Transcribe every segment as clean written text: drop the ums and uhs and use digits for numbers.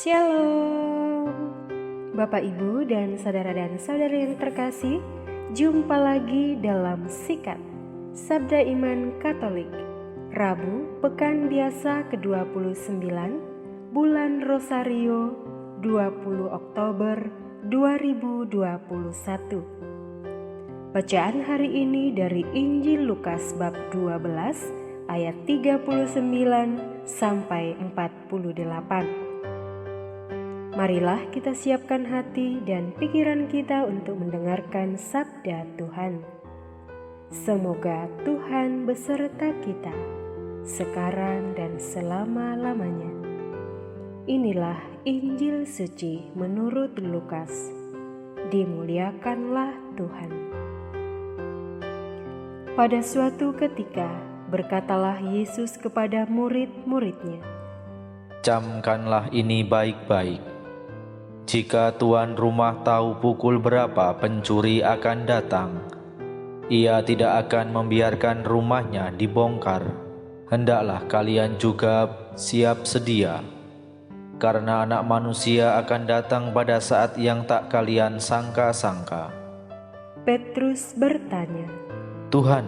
Shalom, Bapak Ibu dan saudara saudari yang terkasih. Jumpa lagi dalam Sikat Sabda Iman Katolik, Rabu Pekan Biasa ke-29, Bulan Rosario, 20 Oktober 2021. Bacaan hari ini dari Injil Lukas bab 12 ayat 39 sampai 48. Marilah kita siapkan hati dan pikiran kita untuk mendengarkan sabda Tuhan. Semoga Tuhan beserta kita, sekarang dan selama-lamanya. Inilah Injil suci menurut Lukas. Dimuliakanlah Tuhan. Pada suatu ketika, berkatalah Yesus kepada murid-muridnya, "Camkanlah ini baik-baik. Jika tuan rumah tahu pukul berapa pencuri akan datang, ia tidak akan membiarkan rumahnya dibongkar. Hendaklah kalian juga siap sedia, karena Anak Manusia akan datang pada saat yang tak kalian sangka-sangka." Petrus bertanya, "Tuhan,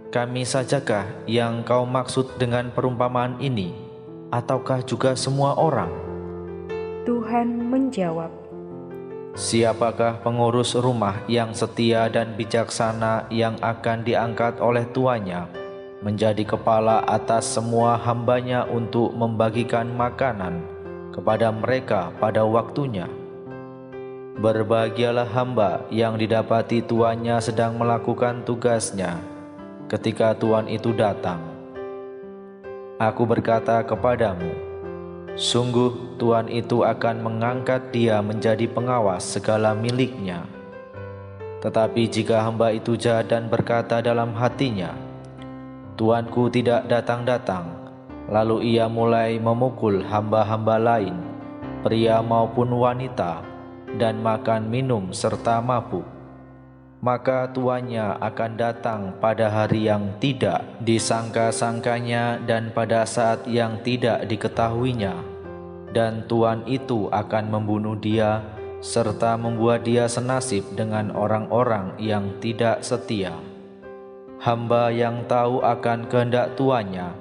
kami sajakah yang kau maksud dengan perumpamaan ini, ataukah juga semua orang?" Tuhan menjawab, "Siapakah pengurus rumah yang setia dan bijaksana yang akan diangkat oleh tuannya menjadi kepala atas semua hambanya untuk membagikan makanan kepada mereka pada waktunya? Berbahagialah hamba yang didapati tuannya sedang melakukan tugasnya ketika tuan itu datang. Aku berkata kepadamu, sungguh tuan itu akan mengangkat dia menjadi pengawas segala miliknya. Tetapi jika hamba itu jahat dan berkata dalam hatinya, tuanku tidak datang-datang, lalu ia mulai memukul hamba-hamba lain, pria maupun wanita, dan makan minum serta mabuk, maka tuannya akan datang pada hari yang tidak disangka-sangkanya dan pada saat yang tidak diketahuinya, dan tuan itu akan membunuh dia serta membuat dia senasib dengan orang-orang yang tidak setia. Hamba yang tahu akan kehendak tuannya,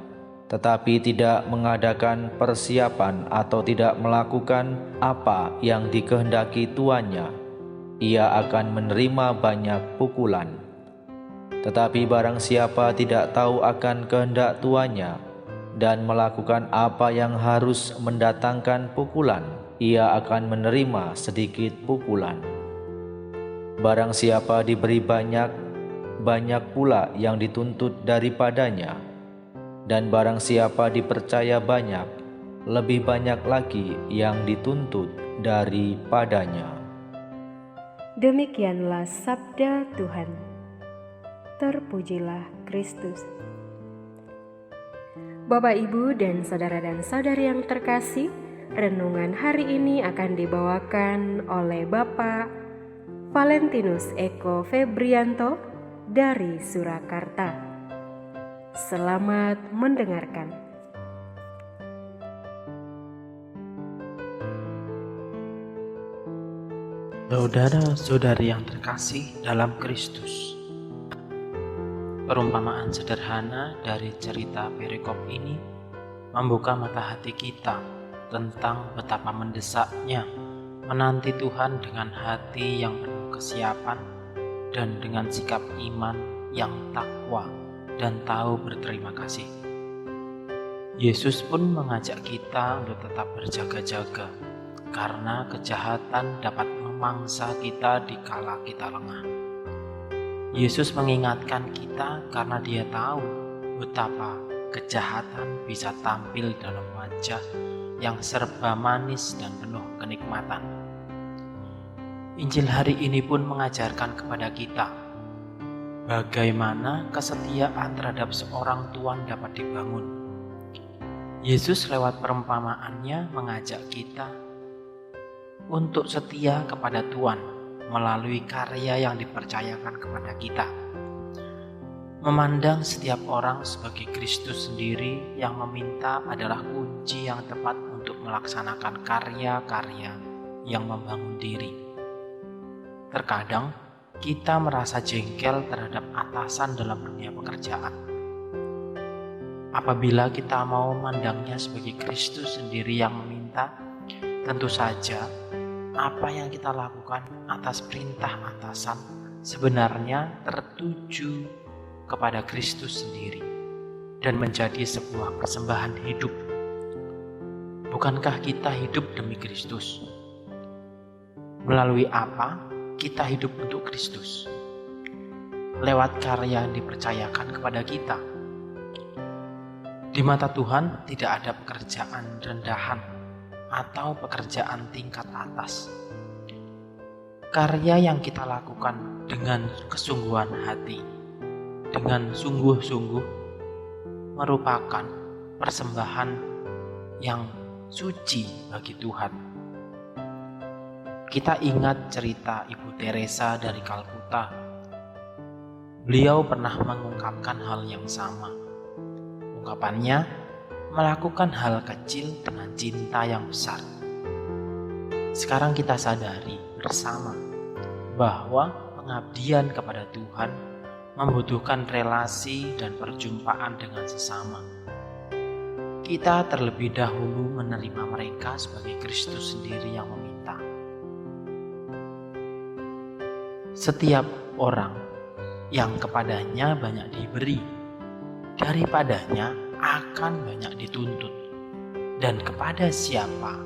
tetapi tidak mengadakan persiapan atau tidak melakukan apa yang dikehendaki tuannya, ia akan menerima banyak pukulan. Tetapi barang siapa tidak tahu akan kehendak tuannya dan melakukan apa yang harus mendatangkan pukulan, ia akan menerima sedikit pukulan. Barang siapa diberi banyak, banyak pula yang dituntut daripadanya. Dan barang siapa dipercaya banyak, lebih banyak lagi yang dituntut daripadanya." Demikianlah sabda Tuhan. Terpujilah Kristus. Bapak, Ibu, dan saudara-saudari yang terkasih, renungan hari ini akan dibawakan oleh Bapak Valentinus Eko Febrianto dari Surakarta. Selamat mendengarkan. Saudara-saudari yang terkasih dalam Kristus, perumpamaan sederhana dari cerita perikop ini membuka mata hati kita tentang betapa mendesaknya menanti Tuhan dengan hati yang penuh kesiapan dan dengan sikap iman yang takwa dan tahu berterima kasih. Yesus pun mengajak kita untuk tetap berjaga-jaga, karena kejahatan dapat memangsa kita dikala kita lengah. Yesus mengingatkan kita karena Dia tahu betapa kejahatan bisa tampil dalam wajah yang serba manis dan penuh kenikmatan. Injil hari ini pun mengajarkan kepada kita bagaimana kesetiaan terhadap seorang tuan dapat dibangun. Yesus lewat perumpamaannya mengajak kita untuk setia kepada Tuhan melalui karya yang dipercayakan kepada kita. Memandang setiap orang sebagai Kristus sendiri yang meminta adalah kunci yang tepat untuk melaksanakan karya-karya yang membangun diri. Terkadang kita merasa jengkel terhadap atasan dalam dunia pekerjaan. Apabila kita mau memandangnya sebagai Kristus sendiri yang meminta, tentu saja apa yang kita lakukan atas perintah atasan sebenarnya tertuju kepada Kristus sendiri dan menjadi sebuah persembahan hidup. Bukankah kita hidup demi Kristus? Melalui apa kita hidup untuk Kristus? Lewat karya yang dipercayakan kepada kita. Di mata Tuhan tidak ada pekerjaan rendahan atau pekerjaan tingkat atas. Karya yang kita lakukan dengan kesungguhan hati, dengan sungguh-sungguh, merupakan persembahan yang suci bagi Tuhan. Kita ingat cerita Ibu Teresa dari Kalkuta. Beliau pernah mengungkapkan hal yang sama. Ungkapannya, melakukan hal kecil dengan cinta yang besar. Sekarang kita sadari bersama bahwa pengabdian kepada Tuhan membutuhkan relasi dan perjumpaan dengan sesama. Kita terlebih dahulu menerima mereka sebagai Kristus sendiri yang meminta. Setiap orang yang kepadanya banyak diberi, daripadanya akan banyak dituntut, dan kepada siapa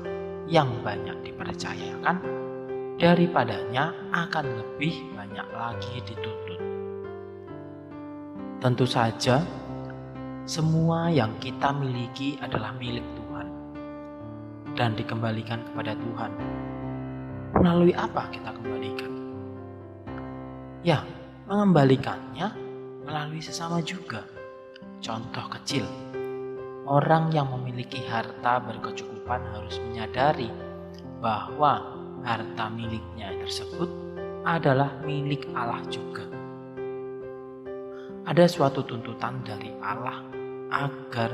yang banyak dipercayakan, daripadanya akan lebih banyak lagi dituntut. Tentu saja, semua yang kita miliki adalah milik Tuhan dan dikembalikan kepada Tuhan. Melalui apa kita kembalikan? Ya, mengembalikannya melalui sesama juga. Contoh kecil, orang yang memiliki harta berkecukupan harus menyadari bahwa harta miliknya tersebut adalah milik Allah juga. Ada suatu tuntutan dari Allah agar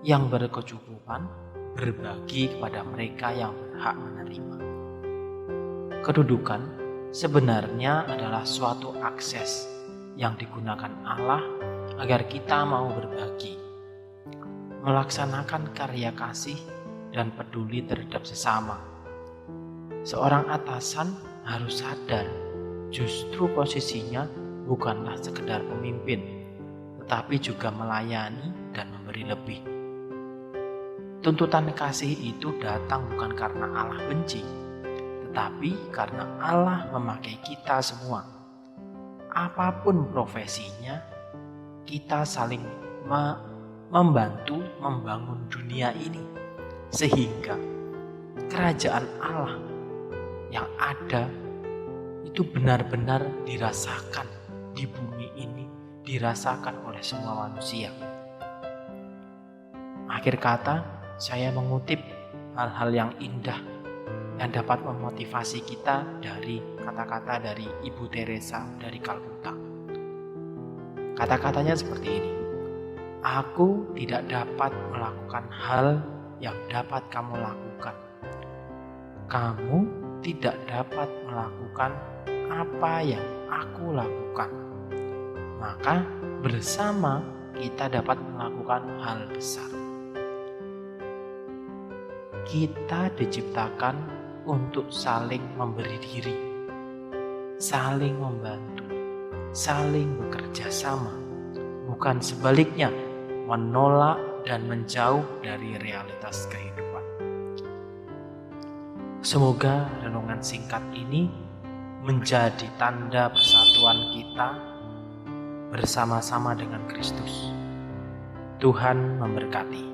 yang berkecukupan berbagi kepada mereka yang berhak menerima. Kedudukan sebenarnya adalah suatu akses yang digunakan Allah agar kita mau berbagi, melaksanakan karya kasih dan peduli terhadap sesama. Seorang atasan harus sadar justru posisinya bukanlah sekedar pemimpin, tetapi juga melayani dan memberi lebih. Tuntutan kasih itu datang bukan karena Allah benci, tetapi karena Allah memakai kita semua. Apapun profesinya, kita saling membantu membangun dunia ini, sehingga kerajaan Allah yang ada itu benar-benar dirasakan di bumi ini, dirasakan oleh semua manusia. Akhir kata, saya mengutip hal-hal yang indah yang dapat memotivasi kita dari kata-kata dari Ibu Teresa dari Kalkuta. Kata-katanya seperti ini: aku tidak dapat melakukan hal yang dapat kamu lakukan. Kamu tidak dapat melakukan apa yang aku lakukan. Maka bersama kita dapat melakukan hal besar. Kita diciptakan untuk saling memberi diri, saling membantu, saling bekerja sama, bukan sebaliknya menolak dan menjauh dari realitas kehidupan. Semoga renungan singkat ini menjadi tanda persatuan kita bersama-sama dengan Kristus. Tuhan memberkati.